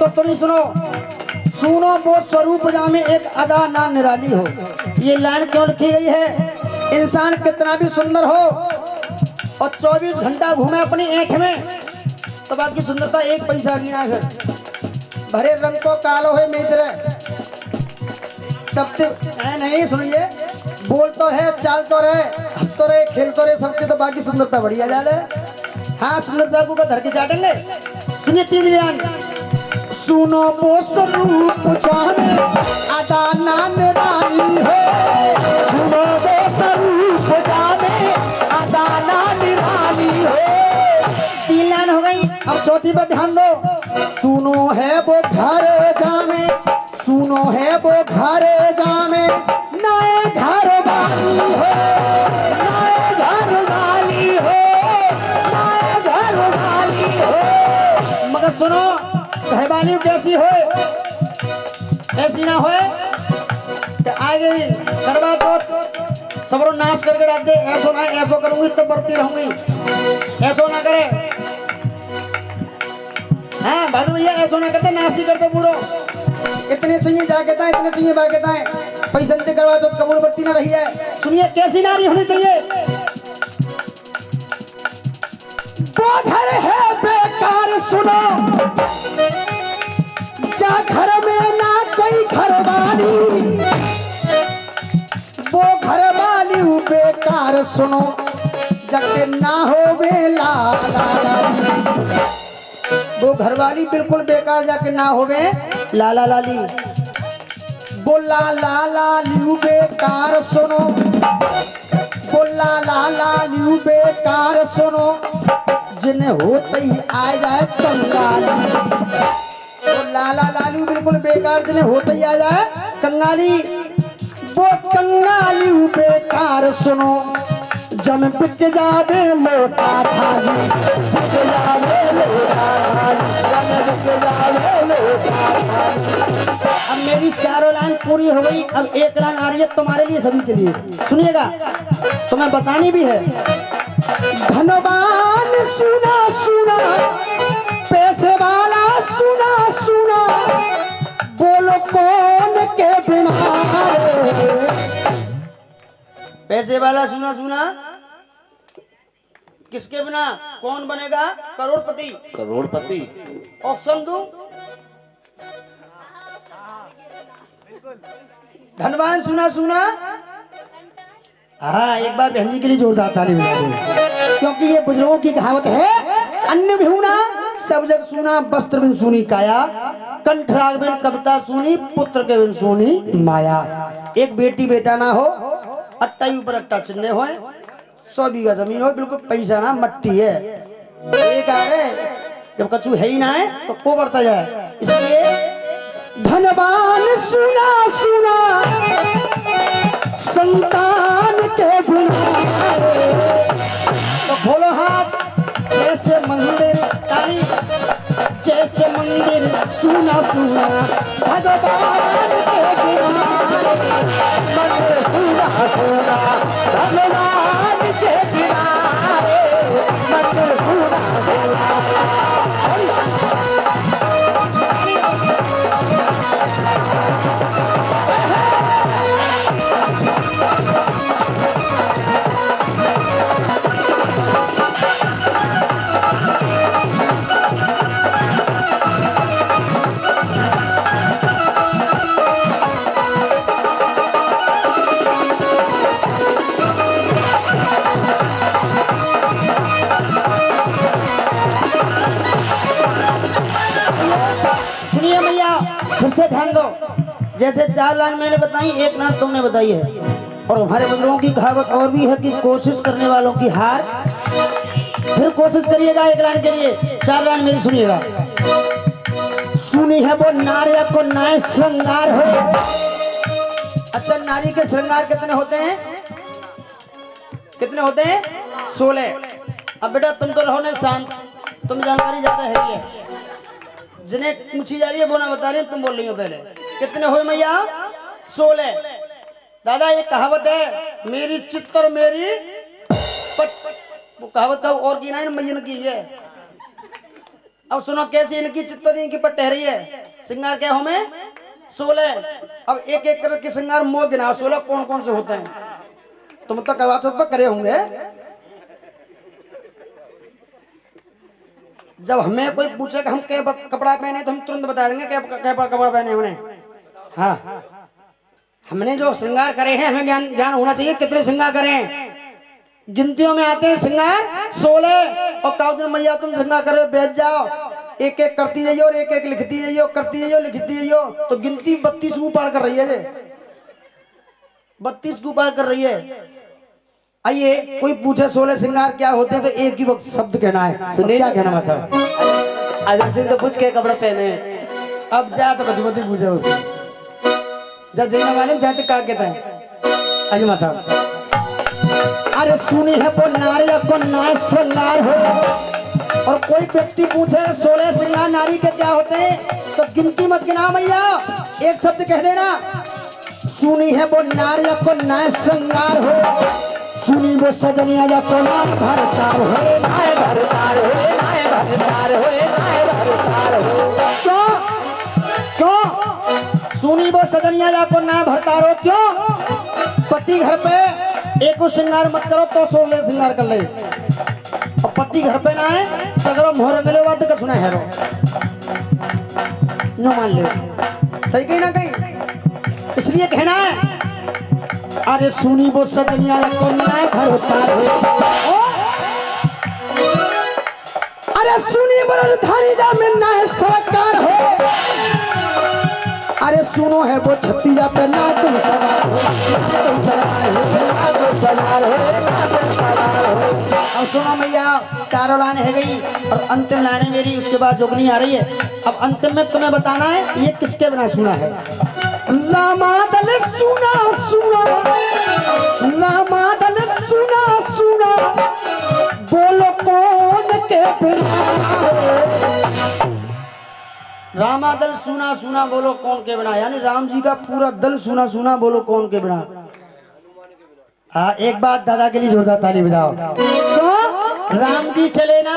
तो सुनो सुनो वो स्वरूप जामे एक अदा ना निराली हो। ये लाइन क्यों लिखी गई है? इंसान कितना भी सुंदर हो और 24 घंटा घूमे अपनी आंख में तो बात की सुंदरता एक पैसा की ना है। भरे रंग को कालो है मित्र सबसे नहीं सुनिए, बोल तो है, चाल तो रहे, हंस तो रहे, खेल तो रहे, सबके तो बाकी सुंदरता बढ़िया ज्यादा है। हाँ सुंदरता को धर के चाटेंगे। सुनिए तीसरी लाइन, सुनो वो स्वरूप जाने अदा ना निराली हो। सुनो वो स्वरूप जाने अदा ना निराली हो। तीन लाइन हो गई, अब चौथी पर ध्यान दो। सुनो है वो घर जामे, सुनो है वो घर जामे नए घर वाली हो, नए घर वाली हो, नए घर वाली हो। मगर सुनो घर वाली कैसी हो? ऐसी ना हो कि आगे करवा तो सबरो नाश करके डाल दे। ऐसो ना, ऐसो करूंगी तो बढ़ती रहूंगी, ऐसो ना करे। हाँ बहादुर भैया ऐसो ना करते, नाश ही करते पूरो। इतने चाहिए जाके था, इतने चाहिए बाके था, पैसा से करवा तो कबूल बढ़ती ना रही है। सुनिए कैसी नारी होनी चाहिए? वो घर है बेकार सुनो जा घर में ना कोई घर वाली, वो घर वाली बेकार सुनो जबकि ना हो बेला। वो घर वाली बिल्कुल बेकार जाके ना होवे लाला लाली। बोला लाला लियू बेकार सुनो, बोला लाला लियू बेकार सुनो जिन्हें होते ही आ जाए कंगाली। तो लाला लालू बिल्कुल बेकार जिन्हें होते ही आ जाए कंगाली। वो कंगाली बेकार सुनो जम बिक जावे लोटा थाली, बिक जावे लोटा थाली, जम बिक जावे लोटा थाली। अब मेरी चारों लाइन पूरी हो गई, अब एक लाइन आ रही है तुम्हारे लिए, सभी के लिए। सुनिएगा, तुम्हें बतानी भी है। धनवान सुना सुना, पैसे वाला सुना सुना, बोलो कौन के बिना। पैसे वाला सुना सुना, किसके बिना कौन बनेगा करोड़पति? करोड़पति। ऑप्शन दूं? धनवान सुना सुना, हाँ एक बार बहन जी के लिए जोरदार ताली बजा दो, क्योंकि ये बुजुर्गों की कहावत है। अन्न बिहुना सब जग सुना, वस्त्र बिन सुनी काया, कंठराग बिन कविता सुनी, पुत्र के बिन सुनी माया। एक बेटी बेटा ना हो, अट्टा ही ऊपर अट्टा चिन्ह हो, 100 बीघा जमीन हो, बिल्कुल पैसा ना मट्टी है। एक आ रहे जब कछु है ही ना है तो को बढ़ता जाए। इसलिए धनवान सुना सुना, संतान के बिना। तो खोलो हाथ, जैसे मंदिर ताली, जैसे मंदिर सुना सुना, भगवान के बिना। मंदिर सुना सुना, भगवान के बिना, मंदिर सुना सुना। फिर से ध्यान दो, जैसे 4 लाइन मैंने बताई, एक लाइन तुमने बताई है। और हमारे बुजुर्गों की कहावत और भी है कि कोशिश करने वालों की हार। फिर कोशिश करिएगा एक लाइन के लिए, 4 लाइन मेरी सुनिएगा। सुनी है वो नारिया को नए श्रृंगार हो। अच्छा नारी के श्रृंगार कितने होते हैं? कितने होते हैं? 16। अब बेटा तुम तो रहो ना शांत, तुम जानकारी ज्यादा है। जिन्हें पूछी जा रही है वो ना बता रही है, तुम बोल रही हो। पहले कितने हुए मैया? 16। दादा ये कहावत है, मेरी चित्त और मेरी पट। वो कहावत का और की ना मैया की है। अब सुनो कैसी इनकी चित्तनी की पट रही है। श्रृंगार क्या हो में 16। अब एक एक करके श्रृंगार मोह गिना 16 कौन कौन से होते हैं। तुम तो करवा चौथ पर करे होंगे। जब हमें कोई पूछे कि हम क्या कपड़ा पहने तो हम तुरंत बता देंगे क्या कपड़ा पहने हमने। हाँ, हमने जो श्रृंगार करे हैं हमें ज्ञान होना चाहिए कितने श्रृंगार करें। गिनतियों में आते हैं श्रृंगार 16 और काउ दिन मैया तुम श्रृंगार करे बैठ जाओ, एक एक करती जाइयो और एक एक लिखती जाइयो, करती जाइयो लिखती जाइयो, तो गिनती 32 को पार कर रही है। 32 को पार कर रही है। आइए कोई पूछे 16 श्रृंगार क्या होते हैं तो एक ही वक्त शब्द कहना है। सुनिए क्या कहना साहब। आजम सिंह तो पूछ के कपड़ा पहने। अब जा तो कचुमती पूछे उसको जब जीना मालूम चाहते क्या कहता है अजमा साहब। अरे सुनी है वो नारी को नाच श्रृंगार हो। और कोई व्यक्ति पूछे 16 श्रृंगार नारी के क्या होते हैं तो गिनती मत गिना भैया, एक शब्द कह देना। सुनी है वो नारी को नाच श्रृंगार हो, सुनी वो सजनिया या तो नाम भरतार हो, नाय भरतार हो, नाय भरतार हो, नाय भरतार हो। क्यों क्यों सुनी वो सजनिया या को नाम भरतार हो? क्यों? पति घर पे एक श्रृंगार मत करो तो 16 श्रृंगार कर ले। और पति घर पे ना है सगरो मोहर अगले बात का सुना है रो नो मान ले। सही कहीं ना कहीं इसलिए कहना है। अरे सुनी वो सजनिया को नाय भरतार हो। अरे सुनी बरधारी जा में नाय सरकार हो। अरे सुनो है वो छत्तीजा पे ना तुम सवार हो, तुम सवार हो, तुम सवार हो, तुम सवार हो। अब सुनो मैया 4 लाइन है गई और अंतिम लाइन मेरी उसके बाद जोगनी आ रही है। अब अंतिम में तुम्हें बताना है ये किसके बिना सुना है। लामादल सुना सुना, लामादल सुना सुना, बोलो कौन के बिना। रामा दल सुना सुना बोलो कौन के बिना, यानी राम जी का पूरा दल सुना सुना बोलो कौन के बिना। हाँ एक बात दादा के लिए जोरदार ताली बजाओ। तो राम जी चले ना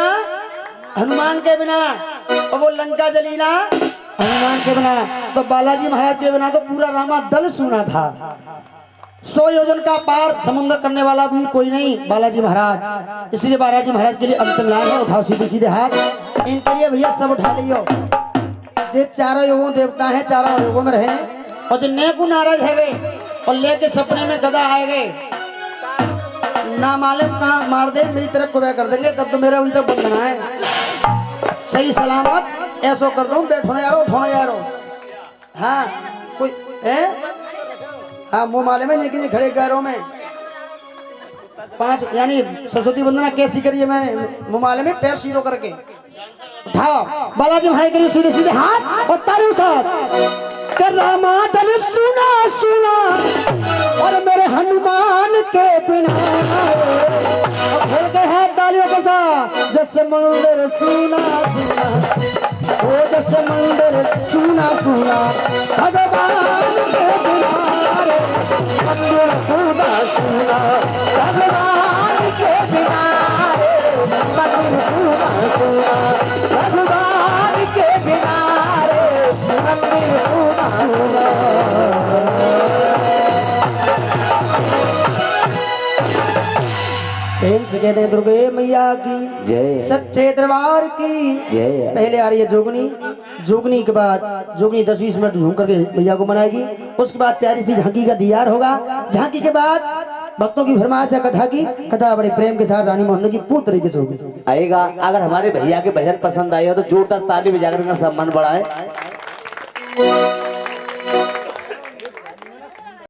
हनुमान के बिना और वो लंका जली ना हनुमान के बिना, तो बालाजी महाराज के बिना तो पूरा रामा दल सुना था। 100 योजन का पार समुद्र करने वाला भी कोई नहीं बालाजी महाराज। इसलिए बालाजी महाराज के लिए अंतिम लाइन है। उठाओ सीधे सीधे हाथ, इनके लिए भैया सब उठा लियो। ये चारों योगों देवता हैं, चारों योगों में रहे और जो नेकु नाराज है गए और लेके सपने में गदा आए गए ना मालूम कहाँ मार दे मेरी तरफ को कर देंगे, तब तो मेरा अभी तक बंधना है। सही सलामत ऐसा कर दूं बैठो ना यारो उठो ना यारो। हाँ कोई है हाँ मुँह माले में लेकिन खड़े गैरों में 5 यानी सरस्वती वंदना कैसी करिए मैंने मुँह माले में पैर सीधो करके उठाओ। बालाजी महाराज के लिए सीधे सीधे हाथ और तालियों साथ कर रामा दल सुना सुना और मेरे हनुमान के बिना। और के हाथ तालियों के साथ जैसे मंदिर सुना सुना, वो जैसे मंदिर सुना सुना, भगवान के बिना मंदिर सुना सुना, भगवान के बिना मंदिर सुना सुना, भगवान के बिना मंदिर सुना सुना। प्रेम से कहते हैं दुर्गे मैया की जय, सच्चे दरबार की जय। पहले आ रही है जोगनी, जोगनी के बाद जोगनी 10-20 मिनट घूम करके मैया को मनाएगी। उसके बाद प्यारी सी झांकी का दियार होगा। झांकी के बाद भक्तों की फरमाइश है कथा की, कथा बड़े प्रेम के साथ रानी मोहन की पूर्ण तरीके से होगी। आएगा अगर हमारे भैया के भजन पसंद आए हो तो जोरदार ताली बजाकर सम्मान बढ़ाए।